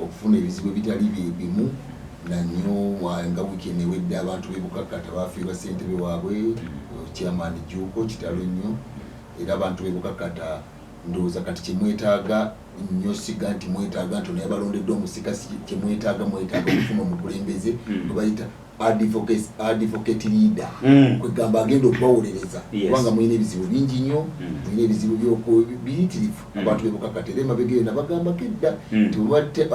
okufuna ebizibu bitali bimu nanyo nga weekend ewedde abantu b'ebukakata bafiirwa ssentebe waabwe chairman Juko kitalo nnyo era abantu b'ebukakata ndowooza kati kyemwetaaga nnyo siga nti mwetaaga nti nayebalondedde omusika kyemwetaaga mwetaaga okufuna omukulembeze gwe bayita advocate leader kwegamba agenda okubawolereza kubanga mulina ebizibu bingi nnyo mulina ebizibu biyitirivu abantu b'ebukakata era emabegenda bagamba kedda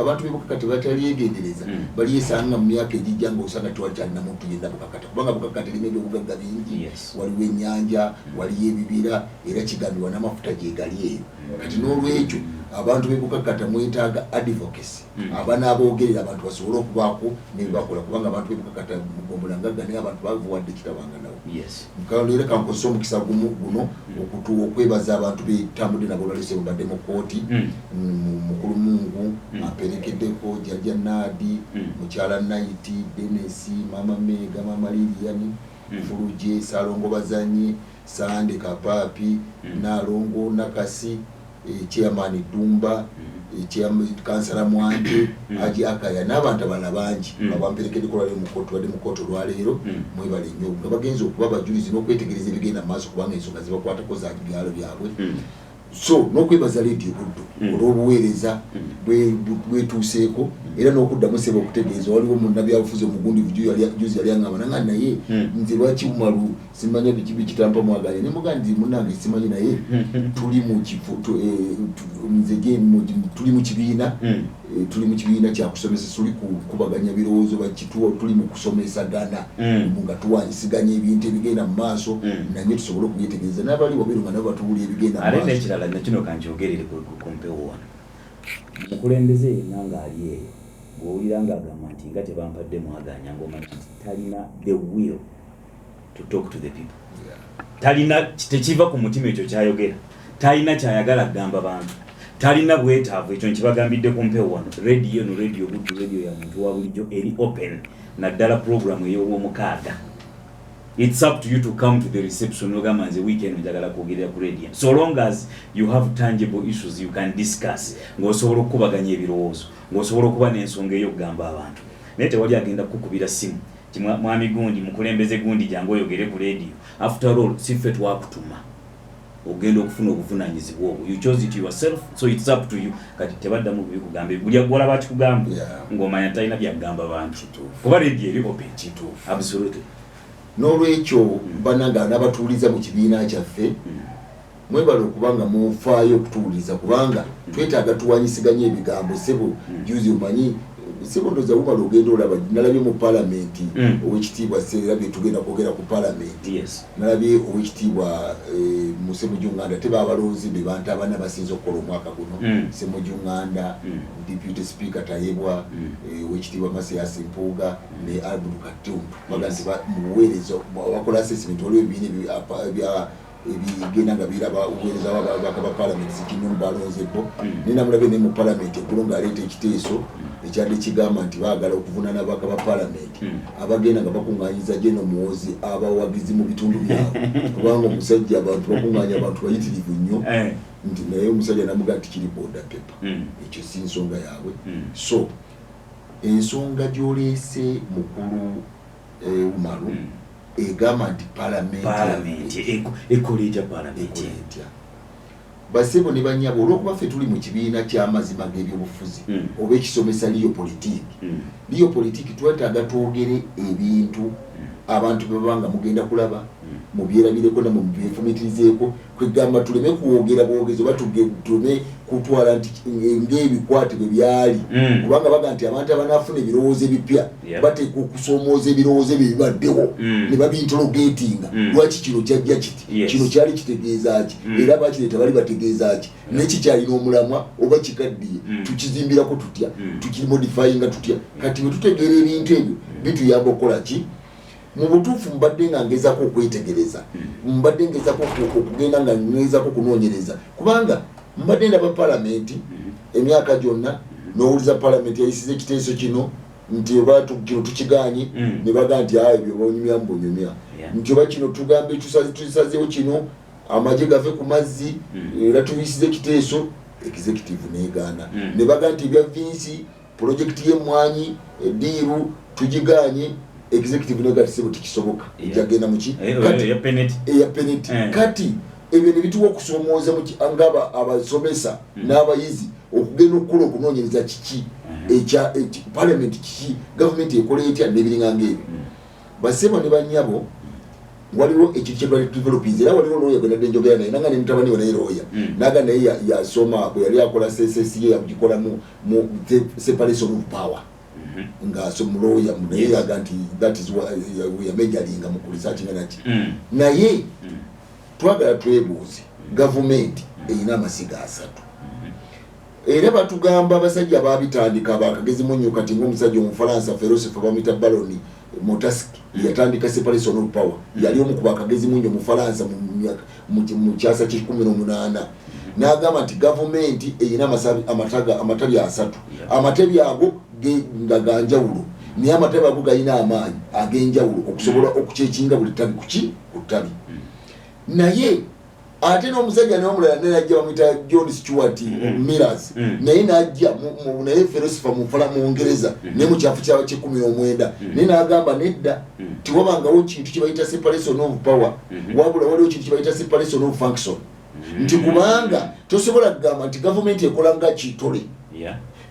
abantu b'ebukakata batalyegendereza balyesanga mu myaka egijja ng'osanga tewakyalina muntu yenna bukakata kubanga bukakata erina ebyobugagga bingi waliwo ennyanja waliyo ebibira era kigambibwa n'amafuta gyegali eyo kati n'olwekyo abantu b'ebukakata mwetaaga advocacy abanaabogerera abantu basobole okubaako nebibakola kubanga abantu b'ebukakata mugombulangagga naye abantu bavuwadde kitabanga nawo kalero kankozesa omukisa guno okwebaza abantu betambudde nabo olwaleese mubadde mu kooti mukulu mungu aperekeddeko jjajja Naadi mukyala Naiti Denesi mama Mega mama Liliani Fuluje Salongo Bazanye Sande Kapapi Nalongo Nakasi chairman Dumba chairman kansala Mwanje aji akaya n'abantu abalala bangi abamperekedde ko lale mu koto lwaleero mwebale nnyo nga bagenze okuba bajulizi n'okwetegereza ebigenda mu maaso kubanga ensonga zibakwatako za byalo byabwe so n'okwebaza leediyo buddu olw'obuweereza bwetuuseeko era n'okuddamu seba okutegeeza waliwo munnabyabufuzi omugundivu juzi yali aŋŋamba nanga naye nze lwaki bumalu simanya biki bikitampa mwaganya ne mugaa nti munnange simanyi naye tuli mu kifo nze tuli mu kibiina kyakusomesa tuli kukubaganya birowoozo bakituwa tuli mu kusomesagana nga tuwanyisiganya ebintu ebigenda mu maaso nanye tusobole okubyetegereza n'abali wabeeru nga nabo batuwulira ebigenda mu maaso n'ekirala nakino kanjogerere ku mpewo wano mukulembeze nanga ali eyo bw'owulira ng'agamba nti nga tebampadde mwaganya ng'omanyi nti talina the will to talk to the people talina tekiva ku mutima ekyo kyayogera talina kyayagala kugamba bantu talina bwetaavu ekyo nkibagambidde ku mpewo wano radio buddu radio ya muntu wa bulijjo eri open naddala programu ey'olwomukaaga. It's up to you to come to the reception ogamba nze weekend njagala kwogerera ku radio so long as you have tangible issues you can discuss ng'osobola okubaganya ebirowoozo ng'osobola okuba n'ensonga ey'okugamba abantu naye tewali agenda kukubira simu ti mwami gundi mukulembeze gundi jangu oyogere ku radio after all si ffe twakutuma ogenda okufuna obuvunaanyizibwa obwo you chose it yourself so it's up to you kati tebaddamu bikugambe buli agwala bakikugamba ng'omanya talina byakugamba bantu kuba radio eri open kituufu absolutely. N'olwekyo bananga n'abatuuliza mu kibiina kyaffe mwebale okubanga mufaayo okutuuliza kubanga twetaaga tuwanyisiganya ebigambo sebo juzi omanyi sebo ndoza wumala ogenda olaba nalabye mu Palamenti owekitiibwa serabye tugenda kwogera ku Palamenti nalabye owekitiibwa mu Ssemujjunganda teba abalonzi be bantu abana basinze okukola omwaka guno Ssemujjunganda Deputy Speaker Tayebwa owekitiibwa Masiyasi Mpuuga ne Abdul Katuntu baganzi muweerezo wakola assessment waliwo ebibiina ebigenda nga biraba obuweereza bakaba Palamenti zikinyumu balonzeko ninamulabe ne mu Palamenti eggulo ng'aleeta ekiteeso ekyadde kigamba nti baagala okuvunaana bakaba Palamenti abagenda nga bakuŋŋaanyiza Jeno Muhoozi abawagizi mu bitundu byabwe kubanga omusajja abantu bakuŋŋaanya abantu bayitirivu nnyo nti naye omusajja namugaa nti kiri boda pepa ekyo si nsonga yaabwe so ensonga gy'oleese mukulu Umaru egamba nti Palamenti ekoleetya Palamenti basebo ne banyabo olw'okuba ffe tuli mu kibiina ky'amazima g'ebyobufuzi oba ekisomesa liyo politiiki twetaaga twogere ebintu abantu bebanga mugenda kulaba mubyerabireko namwe mubyefumitirizeeko kwegamba tuleme kuwogera bwogezi oba tuleme kutwala nti ng'ebikwate bwe byali kubanga baga nti abantu abanaafuna ebirowoozo ebipya bateeka okusoomooza ebirowoozo ebyo bibaddewo ne babintrogatinga lwaki kino kyajja kiti kino kyali kitegeeza ki era bakireeta bali bategeeza ki nekikyalina omulamwa oba kikaddiye tukizimbirako tutya tukimodifyinga tutya kati bwe tutegeera ebintu ebyo bituyamba okukola ki mu butuufu mbadde nga ngezaako okwetegereza mbadde ngezaako okugenda nga ngezaako okunoonyereza kubanga mbadde ndaba Palamenti emyaka gyonna n'owuliza Palamenti yayisiza ekiteeso kino nti oba kino tukiganye ne baga nti ebyo bonyumya mbonyumya nti oba kino tugambe tusazeewo kino amagye gave ku mazzi era tuyisize ekiteeso executive neegaana ne baga nti ebya Vinci project ye mwanyi diru tujiganye executive negative tikisoboka jagenda muki kati ya penalty kati ebintu bituwa kusomooza muki angaba abasomesa n'abayizi okugenda okukola okunoonyereza kiki ekya parliament kiki government ekola etya n'ebiringa ng'ebyo basema ne banyabo waliwo ekintu kye bali developing era waliwo lawyer gwe nadde njogera naye nanga ne mutabani we naye lawyer naga naye yasoma bwe yali akola CCCA yagikola mu separation of power nga so lawyer naye yaga nti that is what we are majoring mu research ngaki naye twagala twebuuze government eyina amasiga asatu era batugamba abasajja babitandika bakagezi munyo kati ng'omusajja omufalansa Feroce bamwita Baroni Montesquieu yatandika separation of power yali omu ku bakagezi munyo mufalansa mu kyasa kya 18 n'agamba nti government eyina amatabi asatu amatabi ago ganjawulo naye amatabi ago galina amaanyi ag'enjawulo okusobola okukyekinga buli tabi ku tabi naye ate n'omusajja n'omulala naye ajja bamwita John Stuart Millers naye n'ajja naye philosopher mu Bungereza naye mu kyafu kya 19 naye n'agamba nedda tiwabangawo kintu kye bayita separation of power wabula waliwo kintu kye bayita separation of function nti kubanga tosobola kugamba nti government ekola nga kitole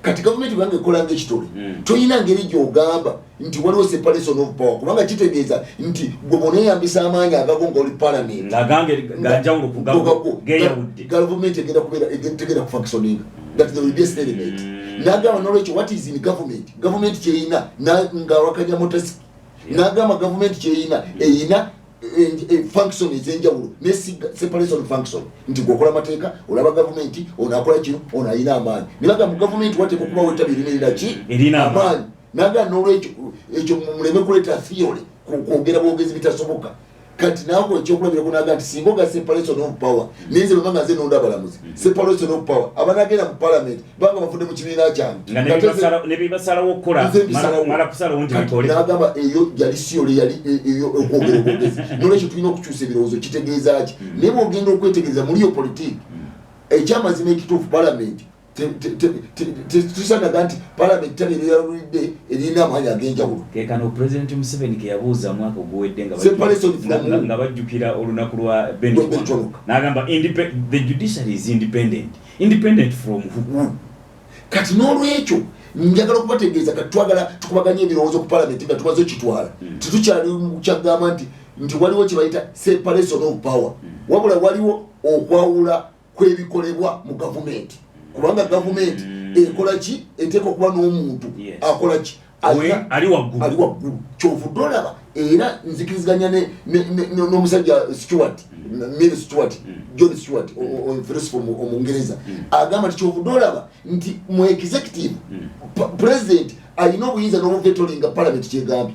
kati government bange ekola nga ekitole toyina ngeri gy'ogamba nti waliwo separation of power kubanga kitegeeza nti gwe boneeyambisa amaanyi agago ng'oli parliament ganjawulo ku geyawudde government egenda kufunctioning that there will be a stalemate n'agamba n'olwekyo what is in government kyeyina nga wakanya Montesquieu n'agamba government kyeyina eyina function ezenjawulo ne separation function nti gwokola amateeka olaba government onakola kino onayina amaanyi nibaga mu government wateeka okubawo etabirimirira ki amaanyi naga n'olwekyo ekyo muleme kuleeta theory kwogera bwogezi bitasoboka kati naako ekyokulabirako naga nti singa oga separation of power nenze bwemanga nze nonda abalamuzi separation of power abanagenda mu parliament banga bafudde mu kibiina kyange ne bibasalawo okukola mala kusalawo nti bikole nagamba eyo yali theory yali eyo okwogera bwogezi n'olwekyo tulina okukyusa ebirowoozo kitegeeza ki naye bwogenda okwetegereza muri yo politiki ekyamazima ekituufu parliament tusanaga nti parliament tabeereralulidde erina amaanyi ag'enjawulo kekano president Museveni ke yabuuza mwaka oguwedde nga bajjukira olunaku lwa Benjamin n'agamba the judiciary is independent from who kati n'olwekyo njagala okubategeeza kati twagala tukubaganya ebirowoozo ku parliament nga tumaze okitwala titukyali kyagamba nti waliwo kye bayita separation of power wabula waliwo okwawula kw'ebikolebwa mu gavumenti kubanga government ekola ki eteeka okuba n'omuntu akola ki ali waggulu kyovudde olaba era nzikiriziganya n'omusajja John Stuart philosopher omungereza agamba nti kyovudde olaba nti mu executive president alina obuyinza n'obuvetolinga parliament kyegambye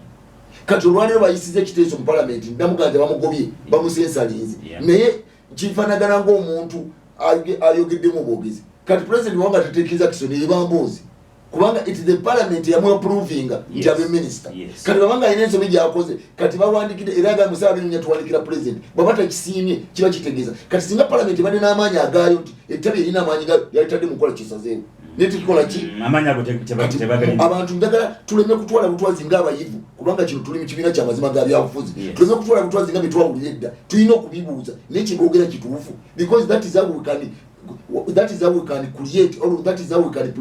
kati olwaliro bayisiza ekiteeso mu parliament namuganja bamugobye bamusensalinze naye kifaanagana ng'omuntu ayogeddemu obwogezi kati president wanga tateekeza kisoni ebambuzi kubanga it is the parliament yamu approving nti abe minister kati babanga alina ensobi gyakoze kati bawandikidde era aga musaala nya tuwandikira president babata kisiimye kiba kitegeeza kati singa parliament bade n'amaanyi agaayo nti ettabi erina amaanyi yalitadde mu nkola kisazeewo netukikola ki amaanyi ago tebagalina abantu njagala tuleme kutwala butwazi ng'abayivu kubanga kino tuli mu kibiina ky'amazima ga byabufuzi tuleme kutwala butwazi nga betwawulira edda tulina okubibuuza nekiboogera kituufu because that is how we can create or that is how we can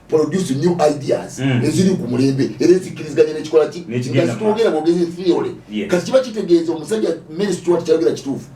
produce new ideas eziri ku mulembe era ezikkiriziganya n'ekikola ki nga zitwogera bwogezi theory kati kiba kitegeeza omusajja ministry wati kyayogera kituufu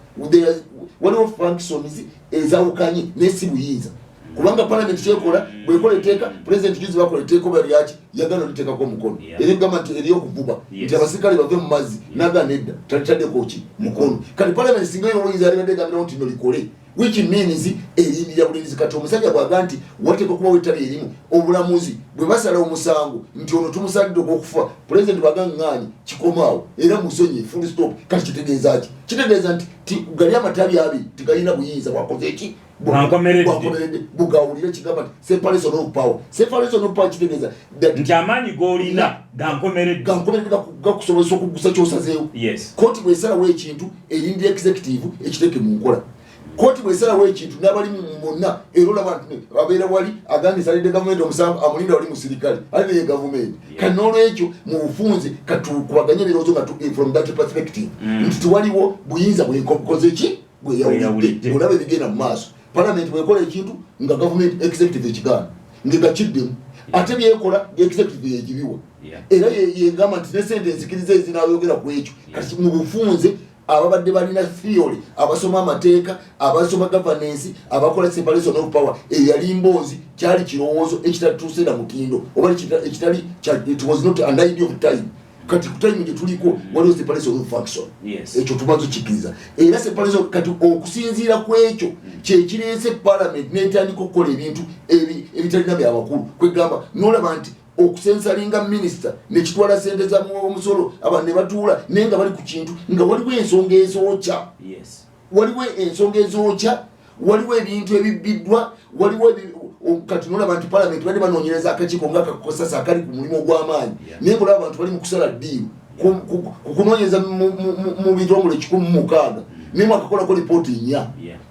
waliwo functions ezawukanye n'esi buyinza kubanga parliament kyekola bwekola etteeka president juzi bakola etteeka oba lyaki yagana oliteekako omukono era egamba nti eryokuvuba nti abasirikale bave mu mazzi nagana edda talitaddeko ki mukono kati parliament singa yo oyinza alibadde egambirawo nti nolikole which means erindira bulinzi kati omusajja bwaga nti wateeka okubawo ettabi erimu obulamuzi bwe basala omusango nti ono tumusalidde ogw'okufa president bwaga ŋŋaanyi kikomaawo era musonyi full stop kati kitegeeza ki kitegeeza nti gali amatabi abiri tigalina buyinza bwakoze eki bwakomeredde bugawulire kigamba nti separation of power kitegeeza nti amaanyi g'olina gankomeredde gakusobozesa okugusa kyosazeewo kooti bw'esalawo ekintu erindira executive ekiteeke mu nkola koti bwesala wekintu n'abali monna era olaba nti abeera wali agambye salidde gavumenti omusanvu amulinda wali musirikale ali naye gavumenti kati n'olwekyo mu bufunze katukubaganye ebirowoozo nga from that perspective nti tiwaliwo buyinza bwekoze ki bweyawulidde olaba ebigenda mu maaso palamenti bwekola ekintu nga gavumenti executive ekigaana ngegakiddemu ate byekola executive yegibiwa era yegamba nti ne sente enzikiriza ezinayogera ku ekyo kati mu bufunze ababadde balina theory abasoma amateeka abasoma governance abakola separation of power eyali mboozi kyali kirowoozo ekitatuuse na mutindo oba ekitali it was not an idea of time kati ku time gye tuliko waliwo separation of function ekyo tumaze okikiriza era separation kati okusinziira ku ekyo kyekireese parliament n'etandika okukola ebintu ebitalina byabakulu kwegamba n'olaba nti okusensalinga minister nekitwala sente za omusolo abantu ne batuula naye nga bali ku kintu nga waliwo ensonga ezookya waliwo ensonga ezookya waliwo ebintu ebibiddwa waliwo kati nolaba nti parliament bali banoonyereza akakiiko nga kakosasa akali ku mulimu ogw'amaanyi naye ngolaba abantu bali mu kusala ddiiru kunoonyeza mu bitongole 16 naye mwakakolako lipooti 4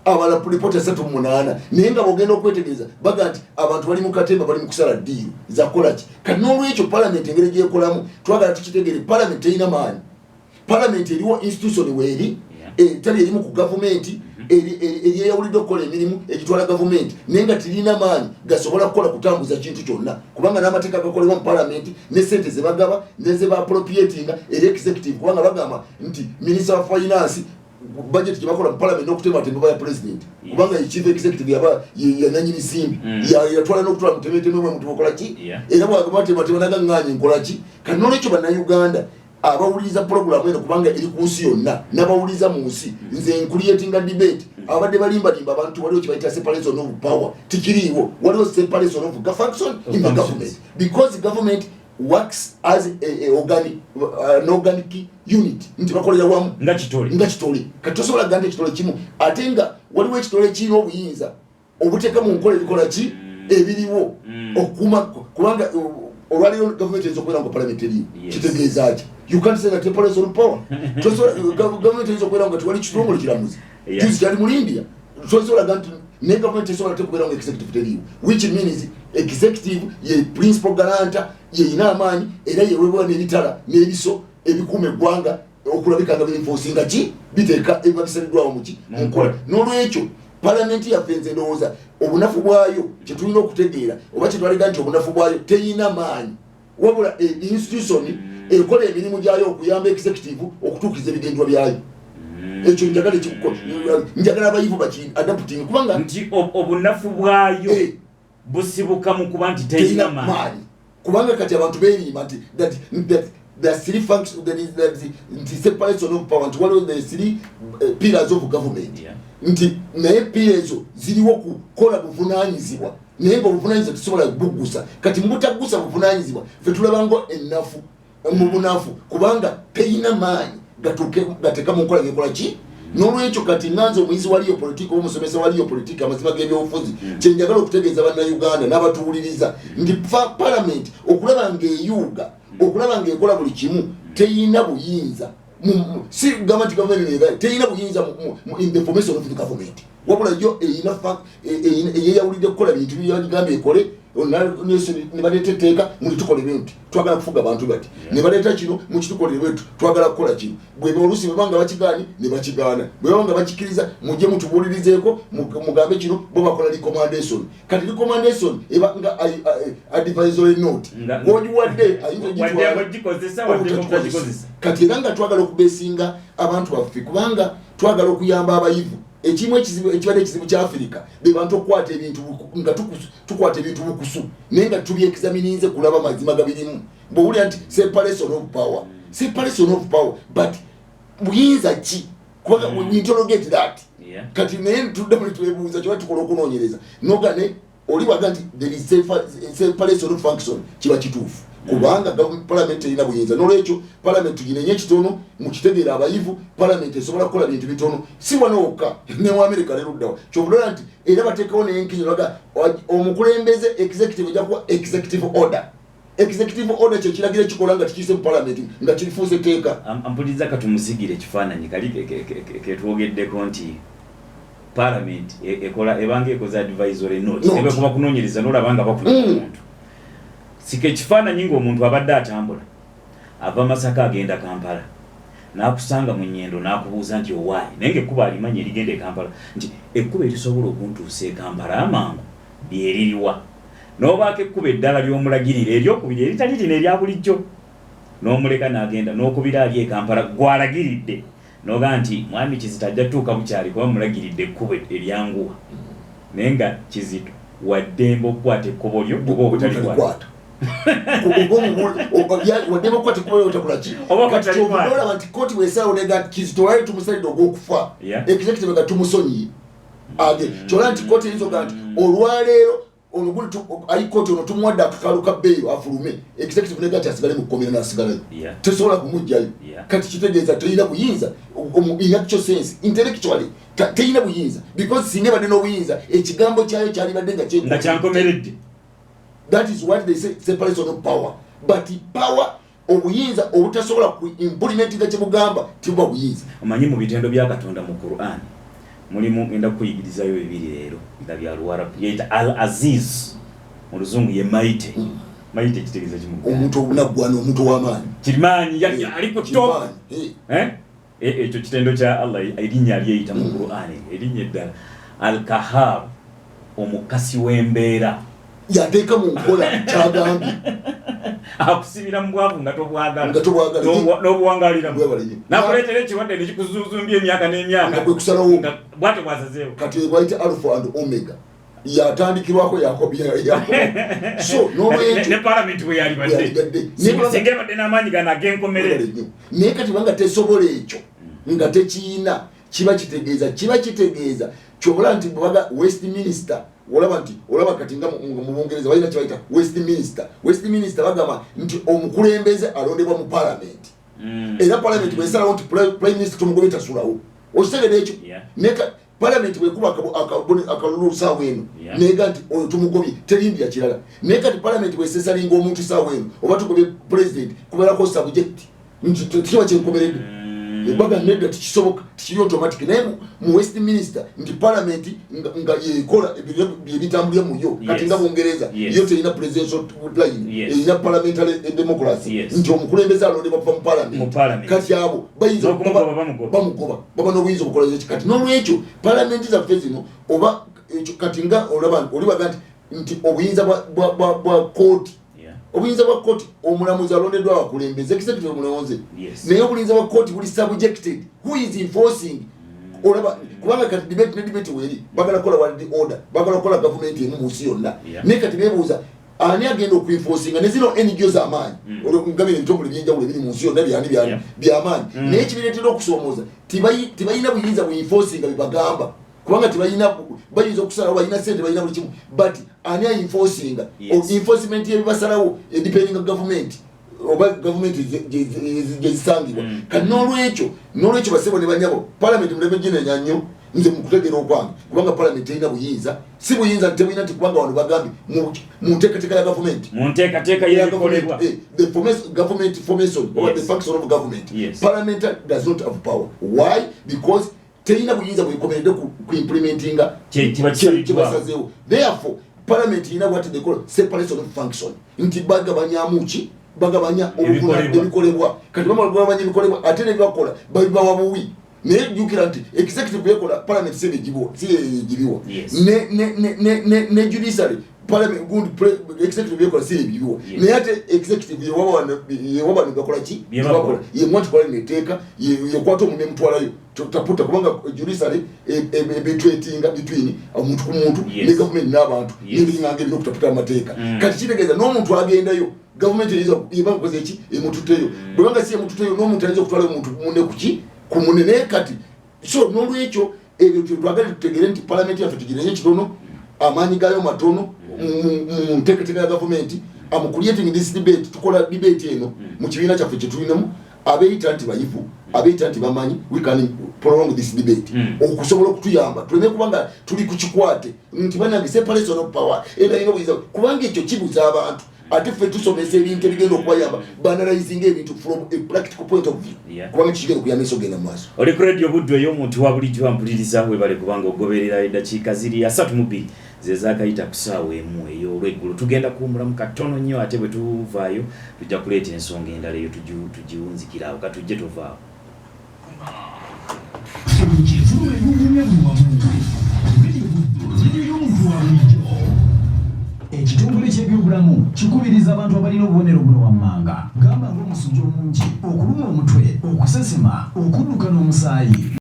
abala lipooti 38 naye nga bogenda okwetegereza baga nti abantu bali mu katemba bali mu kusala ddiiru zakolaki kati n'olwekyo parliament engeri gyekolamu twagala tukitegere parliament terina maanyi parliament eriwo institution weeri tali erimu ku gavumenti eryeyawulidde okukola emirimu egitwala gavumenti naye nga tirina maanyi gasobola kukola kutambuza kintu kyonna kubanga n'amateeka gakolebwa mu parliament ne sente ze bagaba neze baappropriatinga eri executive kubanga bagamba nti minister of finance budget gyebakola mu parliament n'okutematemba ya president kubanga chief executive yaba yananyini simbi yatwala n'okutwala mutemetememwe muntu bokola ki era bwagamatematemba naganganye nkola ki kati n'olwekyo bannayuganda abawuliriza program eno kubanga eri ku nsi yonna n'abawuliriza mu nsi nze nkuliyetinga debate abadde balimbalimba abantu waliwo kibayita separation of power tikiriiwo waliwo separation of function in the government because government works as an organic unit nti bakolera wamu nga kitole kati tosobola ganda ekitole kimu ate nga waliwo ekitole kirina obuyinza obuteeka mu nkola ebikola ki ebiriwo okuma kubanga olwaliyo gavumenti eyinza okubeera nga parliament eriyo kitegeeza ki you can't say that separation of power gavumenti eyinza okubeera nga tiwali kitongole kiramuzi juzi kyali mu India tosobola ganda ne gavumenti esobola tekubeera nga executive teriyo which means executive ye principal guarantor yeyina amaanyi era yeweebwa n'ebitala n'ebiso ebikuuma eggwanga okulabika nga byenforcinga ki biteeka ebiba bisaliddwawo muki munkola n'olwekyo parliament yaffe nze ndowooza obunafu bwayo kyetulina okutegeera oba kyetwaliga nti obunafu bwayo teyina maanyi wabula institution ekola emirimu gyayo okuyamba executive okutuukiriza ebigendwa byayo ekyo njagala abayivu adapting kubanga nti obunafu bwayo busibuka mu kuba nti teyina maanyi kubanga kati abantu beerima nti there are 3 functions that is separation of power nti waliwo the 3 pillars of government nti naye pillars ziriwo kukola buvunaanyizibwa naye nga obuvunaanyizibwa tusobola kubugusa kati mubutagusa buvunaanyizibwa ffe tulabango ennafu mu bunafu kubanga teyina maanyi gateeka mu nkola gekola ki n'olwekyo kati nganze omuyizi waliyo politiki oba omusomesa waliyo politiki amazima g'ebyobufuzi kyenjagala okutegeeza bannayuganda n'abatuwuliriza nti parliament okulaba ng'eyuuga okulaba ng'ekola buli kimu teyina buyinza si gavumenti teyina buyinza in the formation of the government wabula yo eyeyawulidde kukola bintu byagamba ekole ne baleeta etteeka mulitukola ebintu twagala kufuga abantu bati ne baleeta kino mukitukolere bwetu twagala kukola kino bweba oluusi bwebanga bakigaani ne bakigaana bwebanga bakikiriza mujje mutubuulirizeeko mugambe kino bo bakola recommendation kati recommendation eba nga advisory note ng'ogiwadde kati era nga twagala okubeesinga abantu baffe kubanga twagala okuyamba abayivu ekimu ekibadde ekizibu kya Africa be bantu okukwata ebintu nga tukwata ebintu bukusu naye nga tubyexamininze kulaba mazima gabirimu bwowulira nti separation of power but buyinza ki kubanga we interrogate that kati naye tuddamu netwebuuza kiba tukola okunoonyereza nogane oli waga nti there is separation of function kiba kituufu kubanga parliament erina buyinza n'olwekyo parliament ginenye ekitono mukitegeera abayivu parliament esobola kukola bintu bitono si wanooka ne mu America leruddawo kyobulala nti era bateekawo nenkinyolaga omukulembeze executive ejja kuwa executive order kyekiragira ekikola nga tikiyise mu parliament nga kirifuusa etteeka ampuliriza katumusigire ekifaananyi kali ketwogeddeko nti parliament ekola ebanga ekoza advisory note ebe kuba kunonyereza nolabanga bakuna omuntu sike kifaananyi ng'omuntu abadde atambula ava Masaka agenda Kampala n'akusanga mu nnyendo n'akubuuza nti owaayi naye ng'ekkuba alimanya erigenda e Kampala nti ekkuba erisobola okuntuusa e Kampala amangu lyeririwa n'obaako ekkuba eddala ly'omulagirira eryokubiri eritali lino erya bulijjo n'omuleka n'agenda n'okubira ali e Kampala gw'alagiridde noga nti mwami Kizito ajja tuuka bukyali kuba mulagiridde ekkubo eryanguwa naye nga Kizito waddembe okukwata ekkubo lyo oba obutalikwata waddembe okukwata ekkubo lyo otakolaki kati olaba nti kooti bwesalawo nega Kizito wali tumusalidde ogw'okufa executive nga tumusonyiye age kyolaba nti kooti eyinza nti olwaleero onoguli ayikooti ono tumuwadde akakalu ka bbeeyo afulume executive nega nti asigale mu kkomera n'asigalayo tesobola kumugjayo kati kitegeeza teyina buyinza in actual sense intellectually teyina buyinza because singa badde n'obuyinza ekigambo kyayo kyali badde nga kyankomeredde. That is what they say separation of power, but power obuyinza obutasobola ku implementinga kyebugamba tibuba buyinza. Omanyi mu bitendo bya Katonda mu Qur'an mulimu enda kuyigirizayo bibiri leero nga bya Luarabu yayita Al-Aziz mu Luzungu ye Maite. Maite kitegeeza kimu omuntu obunaggwana omuntu w'amaanyi kirimanyi ali ku top ekyo kitendo kya Allah erinnya lyeyita mu Qur'an erinnya eddala Al-Kahhar omukasi w'embeera yateeka mu nkola kyagambye akusibira mu bwavu nga tobwagala n'obuwangalira nakuleetera ekirwadde nekikuzuzumbya emyaka n'emyaka kusalawo bwate bwasazeewo kati bwayita Alpha and Omega yatandikirwako Yakobo so ne parliament bwe yali badde singa badde n'amaanyi gano ag'enkomerere naye kati banga tesobola ekyo nga tekiina kiba kitegeeza kyobola nti bwaga Westminster olaba kati nga mu Bungereza balina kibayita Westminster bagamba nti omukulembeze alondebwa mu parliament era parliament bwesalawo nti prime minister tumugobe tasulawo okitegedde ekyo neka parliament bwekuba akalulu saawa eno nega nti oyo tumugobye terindira kirala naye kati parliament bwesesalinga omuntu saawa eno oba tugobye president kubeerako subject nti tikiba kyenkomeredde baga nega tikisoboka tikiri automatic naye mu Westminster nti parliament nga yekola ebitambulira muyo kati nga Bungereza yo terina presidential line erina parliamentary democracy nti omukulembeze alondebwa kuva mu parliament kati abo bayinza bamugoba baba n'obuyinza obukola ekyo kati n'olwekyo parliament zaffe zino oba ekyo kati nga olibaga nti obuyinza bwa kooti obuyinza bwa kooti omulamuzi alondeddwa abakulembeze executive omulonze naye obuyinza bwa kooti buli subjected who is enforcing olaba kubanga kati debate weri bagala kola world order bagala kola government emu mu nsi yonna naye kati beebuuza ani agenda okuenforcinga ne zino NGO z'amaanyi olwokugabira ebitongole ebyenjawulo ebiri mu nsi yonna byamaanyi naye ekibireetera okusoomooza tibalina buyinza buenforcinga bibagamba kubanga bayinza okusalawo balina sente balina buli kimu but ani enforcing enforcement yebibasalawo depending government oba government gyezisangibwa kati n'olwekyo basebo ne banyabo parliament mulebe ginenya nnyo nze mukutegeera okwange kubanga parliament erina buyinza si buyinza tebulina nti kubanga wano bagambye mu nteekateeka ya government the government formation or the function of government parliament does not have power. Why? Because terina buyinza bwekomeredde ku implementinga kibasazeewo. Therefore parliament ina what they call separation of function nti bagabanyamuki bagabanya ebikolebwa kati bamagabanya ebikolebwa ate ne bakola babibawa buwi naye jukira nti executive yekola parliament sebe gibo gibiwa ne judiciary parliament good executive yekola sebe gibiwa naye ate executive yewaba ngakola ki bakola ye mwati kola neteeka yekwata omunne mutwalayo taputa kubanga judiciary betwetinga between omuntu ku muntu ne government n'abantu n'ebingange bino kutaputa amateeka kati kitegeeza n'omuntu agendayo government yiba kukoze ki emututeyo bwanga si emututeyo n'omuntu alizo kutwala omuntu munne kuki ku munene kati so n'olwekyo ebyo twagala tutegere nti parliament yaffe tugirenye kitono amaanyi gayo matono mu nteekateeka ya government am creating this debate tukola debate eno mu kibiina kyaffe kye tulinamu abeeyita nti bayivu abeeyita nti bamanyi we can prolong this debate okusobola okutuyamba tuleme kubanga tuli ku kikwate nti banange separation of power era ino bwiza kubanga ekyo kibuza abantu ate ffe tusomesa ebintu ebigenda okubayamba banalizing ebintu from a practical point of view kubanga kigenda okuyamba ensi ogenda mu maaso. Oli ku radio Buddu ey'omuntu wa bulijjo ampuliriza webale kubanga ogoberera eddakiika ziri 32 ze zaakayita ku ssaawa emu ey'olweggulo. Tugenda kuwummulamu katono nnyo ate bwe tuvaayo tujja kuleeta ensonga endala eyo tugiwunzikira awo katujje tuvaawo. Ekitongole ky'ebyobulamu kikubiriza abantu abalina obubonero buno wammanga gamba ng'omusujja omungi, okuluma omutwe, okusesema, okuddukana omusaayi.